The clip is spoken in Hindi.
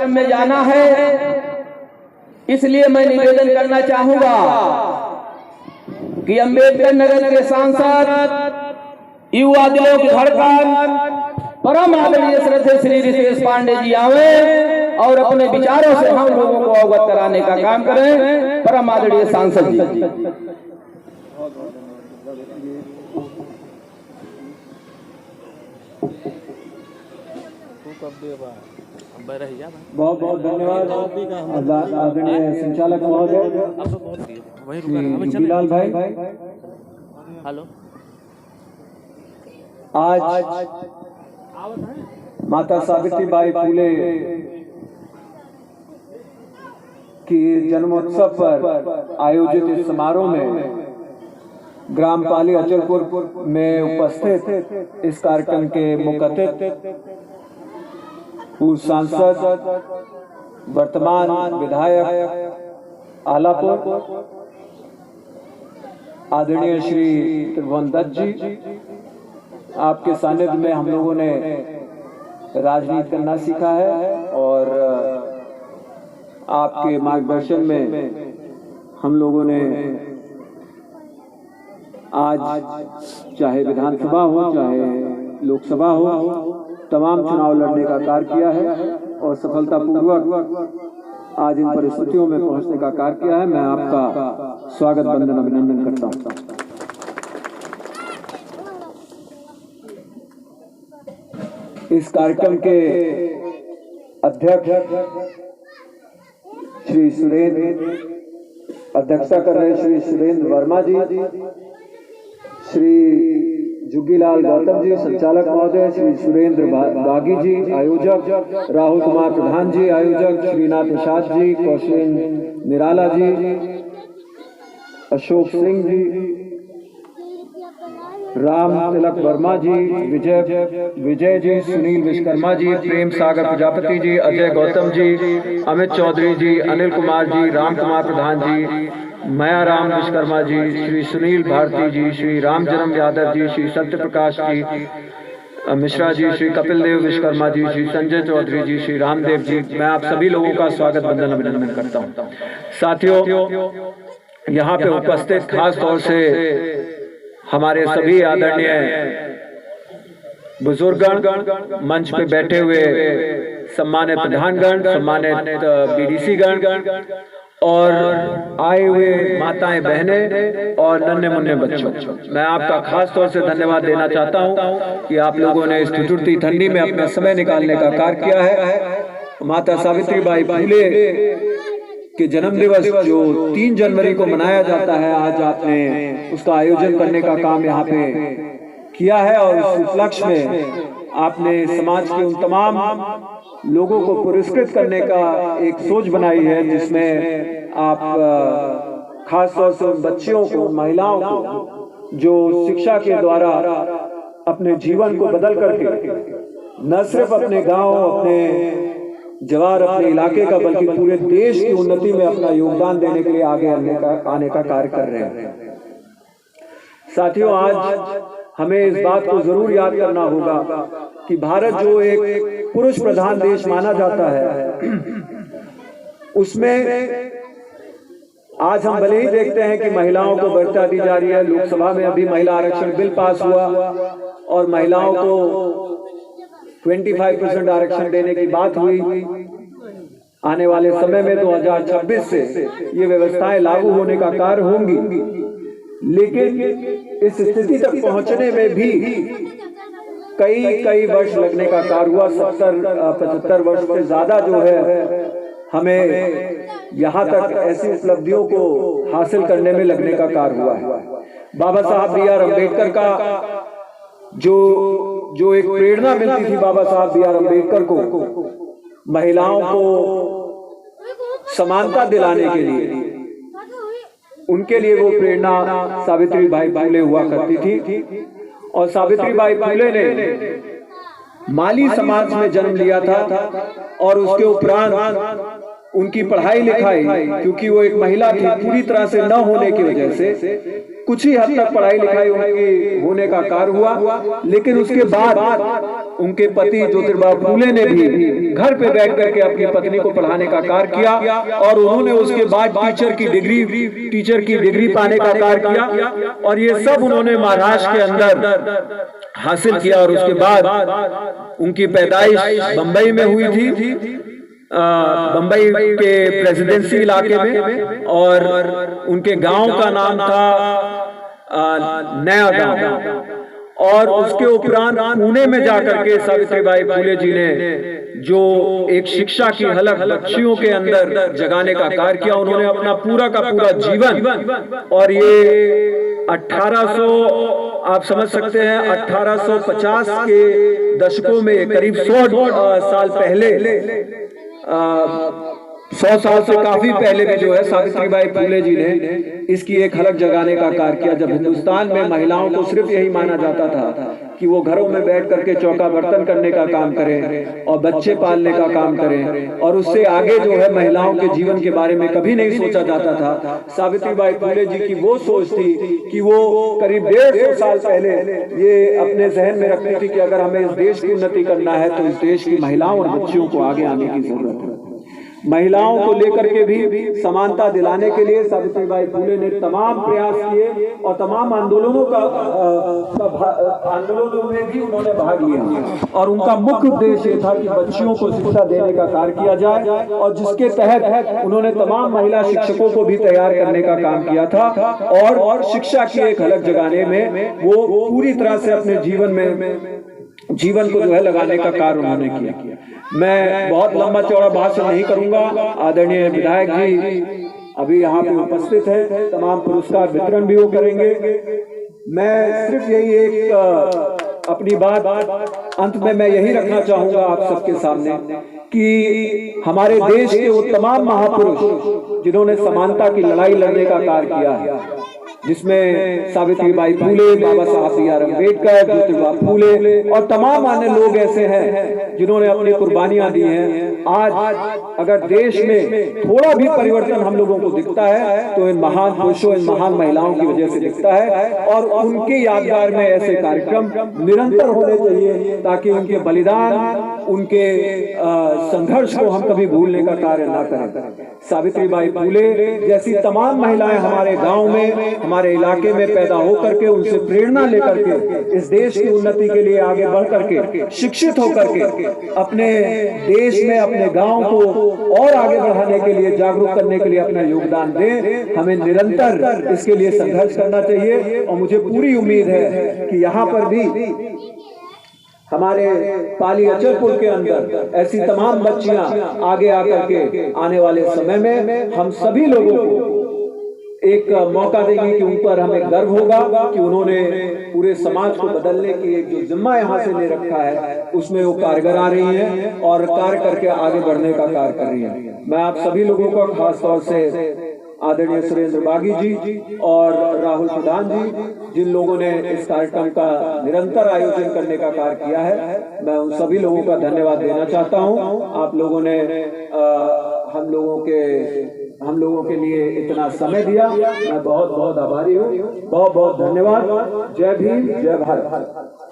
कार्यक्रम में जाना है, इसलिए मैं निवेदन करना चाहूंगा कि अंबेडकर नगर के सांसद युवा दिलों की धड़कन परम आदरणीय श्रद्धेय श्री रितेश पांडे जी आवे और अपने विचारों से हम लोगों को अवगत कराने का काम करें। परम आदरणीय सांसद जी। बहुत बहुत धन्यवाद आदरणीय संचालक महोदय बिलाल भाई। हेलो, आज माता सावित्रीबाई फुले की जन्मोत्सव पर आयोजित इस समारोह में ग्राम पाली अचलपुर में उपस्थित इस कार्यक्रम के मुख्य अतिथि पूर्व सांसद वर्तमान विधायक आलापुर आदरणीय श्री त्रिभुवन दत्त जी, आपके सानिध्य में हम लोगों ने राजनीति करना सीखा है और आपके मार्गदर्शन में हम लोगों ने आज चाहे विधानसभा हो चाहे लोकसभा हो तमाम चुनाव लड़ने का कार्य किया है और सफलतापूर्वक आज इन परिस्थितियों में पहुंचने का कार्य किया है। मैं आपका स्वागत वंदन अभिनंदन करता हूं। इस कार्यक्रम के अध्यक्ष श्री सुरेंद्र, अध्यक्षता कर रहे श्री सुरेंद्र वर्मा जी, श्री जुग्गीलाल गौतम जी संचालक महोदय, श्री सुरेंद्र बागी जी आयोजक, राहुल कुमार प्रधान जी आयोजक, श्रीनाथ निषाद जी, कौशलेन निराला जी, अशोक सिंह जी, राम तिलक वर्मा जी, विजय जी, सुनील विश्वकर्मा जी, प्रेम सागर प्रजापति जी, अजय गौतम जी, अमित चौधरी जी, अनिल कुमार जी, राम कुमार प्रधान जी, माया राम विश्वकर्मा जी, श्री सुनील भारती जी, श्री राम जन्म यादव जी, श्री सत्य प्रकाश जी मिश्रा जी, श्री कपिल देव विश्वकर्मा जी, श्री संजय चौधरी जी, श्री रामदेव जी, मैं आप सभी लोगों का स्वागत वंदन अभिनंदन करता हूँ। साथियों, यहाँ पे उपस्थित खास तौर से हमारे सभी आदरणीय बुजुर्गगण, मंच पे बैठे हुए सम्मानित प्रधानगण, सम्मानित बीडीसी गण और आए हुए माताएं बहनें और नन्हे मुन्ने बच्चों, मैं आपका खास तौर से धन्यवाद देना चाहता हूं कि आप लोगों ने इस ठिठुरती ठंडी में अपना समय निकालने का कार्य किया है। माता सावित्रीबाई फुले के जन्म दिवस जो 3 जनवरी को मनाया जाता है, आज आपने उसका आयोजन करने का काम यहाँ पे किया है और इस उपलक्ष्य में आपने समाज के उन तमाम लोगों को पुरस्कृत करने का एक सोच बनाई है, जिसमें आप खास तौर से बच्चियों को, महिलाओं को जो शिक्षा के द्वारा अपने जीवन को बदल करके न सिर्फ अपने गांव, अपने जवार, अपने इलाके का, बल्कि पूरे देश की उन्नति में अपना योगदान देने के लिए आगे आने का कार्य कर रहे हैं। साथियों, आज हमें इस बात को जरूर याद करना होगा कि भारत जो एक पुरुष प्रधान देश माना जाता है, उसमें आज हम भले ही देखते हैं कि महिलाओं को बढ़ता दी जा रही है। लोकसभा में अभी महिला आरक्षण बिल पास हुआ और महिलाओं को 25% आरक्षण देने की बात हुई। आने वाले समय में 2026 से ये व्यवस्थाएं लागू होने का कार्य होंगी, लेकिन इस स्थिति तक पहुंचने में भी कई वर्ष लगने का कार्य हुआ। 70-75 वर्ष से ज्यादा जो है हमें यहाँ तक ऐसी उपलब्धियों को हासिल करने में लगने का कार्य हुआ है। बाबा साहब बी आर अम्बेडकर का जो एक प्रेरणा मिलती थी बाबा साहब बी आर अम्बेडकर को महिलाओं को समानता दिलाने के लिए, उनके लिए वो प्रेरणा सावित्रीबाई फुले हुआ करती थी। और सावित्रीबाई फुले ने माली समाज में जन्म लिया था और उसके उपरांत उनकी पढ़ाई लिखाई, क्योंकि वो एक महिला थी, पूरी तरह से न होने की वजह से कुछ ही हद तक पढ़ाई लिखाई उनकी होने का कार्य हुआ। लेकिन उसके बाद उनके पति ज्योतिबा फूले ने भी घर पे बैठ करके अपनी पत्नी को पढ़ाने का कार्य किया और उन्होंने उसके बाद टीचर की डिग्री पाने का कार्य किया और ये सब उन्होंने महाराष्ट्र के अंदर हासिल किया। और उसके बाद उनकी पैदाइश बंबई में हुई थी, बंबई के प्रेसिडेंसी इलाके में, और उनके गांव का नाम था नया गांव। और उसके उपरांत पुणे में जाकर के सावित्रीबाई फूले जी ने जो एक शिक्षा की हलक बच्चियों के अंदर जगाने का कार्य किया, उन्होंने अपना पूरा का पूरा जीवन, और ये 1800 आप समझ सकते हैं 1850 के दशकों में करीब 100 साल पहले, 100 साल से काफी पहले भी जो है सावित्रीबाई फूले जी ने इसकी एक हलक जगाने का कार्य किया। जब हिंदुस्तान में महिलाओं को सिर्फ यही माना जाता था कि वो घरों में बैठ करके चौका बर्तन करने का काम करें और बच्चे पालने का काम करें, और उससे आगे जो है महिलाओं के जीवन के बारे में कभी नहीं सोचा जाता था। सावित्रीबाई फूले जी की वो सोच थी कि वो करीब 150 साल पहले ये अपने जहन में रखती थी कि अगर हमें इस देश की उन्नति करना है तो इस देश की महिलाओं और बच्चियों को आगे आने की जरूरत है। महिलाओं को लेकर के भी समानता दिलाने के लिए सावित्रीबाई फूले ने तमाम प्रयास किए और तमाम आंदोलनों में भी उन्होंने भाग लिया, और उनका मुख्य उद्देश्य ये था कि बच्चियों को शिक्षा देने का कार्य किया जाए, और जिसके तहत उन्होंने तमाम महिला शिक्षकों को भी तैयार करने का काम किया था और शिक्षा की एक हलक जगाने में वो पूरी तरह से अपने जीवन को जो है लगाने का कार्य उन्होंने किया। मैं बहुत लंबा चौड़ा भाषण नहीं करूंगा। आदरणीय विधायक जी अभी यहाँ पे उपस्थित है, तमाम पुरस्कार वितरण भी वो करेंगे। मैं सिर्फ यही एक अपनी बात अंत में मैं यही रखना चाहूंगा आप सबके सामने कि हमारे देश के वो तमाम महापुरुष जिन्होंने समानता की लड़ाई लड़ने का कार्य किया है, जिसमें सावित्रीबाई फूले, बाबा साहब बी आर अम्बेडकर, ज्योतिबा फूले और तमाम अन्य लोग ऐसे हैं जिन्होंने अपनी कुर्बानियां दी हैं। आज अगर देश में थोड़ा भी परिवर्तन हम लोगों को दिखता है तो इन महान पुरुषों, इन महान महिलाओं की वजह से दिखता है, और उनके यादगार में ऐसे कार्यक्रम निरंतर होने चाहिए ताकि उनके बलिदान, उनके संघर्ष को हम कभी भूलने का कार्य ना करें। सावित्रीबाई फूले जैसी तमाम महिलाएं हमारे गांव में, हमारे इलाके में पैदा होकर के, उनसे प्रेरणा लेकर के इस देश की उन्नति के लिए आगे बढ़ करके, शिक्षित होकर के अपने देश में, अपने गांव को और आगे बढ़ाने के लिए, जागरूक करने के लिए अपना योगदान दें। हमें निरंतर इसके लिए संघर्ष करना चाहिए, और मुझे पूरी उम्मीद है कि यहाँ पर भी हमारे पाली अचलपुर के अंदर ऐसी तमाम बच्चियां आगे आकर के आने वाले समय में हम सभी लोगों को एक मौका देंगे कि उन पर हमें गर्व होगा कि उन्होंने पूरे समाज को बदलने की एक जो जिम्मा यहाँ से ले रखा है उसमें वो कारगर आ रही हैं और कार्य करके आगे बढ़ने का कार्य कर रही हैं। मैं आप सभी लोगों को खास तौर से आदरणीय सुरेंद्र बागी जी और राहुल प्रधान जी, जिन लोगों ने इस कार्यक्रम का निरंतर आयोजन करने का कार्य किया है, मैं उन सभी लोगों का धन्यवाद देना चाहता हूं। आप लोगों ने हम लोगों के लिए इतना समय दिया, मैं बहुत बहुत आभारी हूँ। बहुत बहुत धन्यवाद। जय भीम, जय भारत।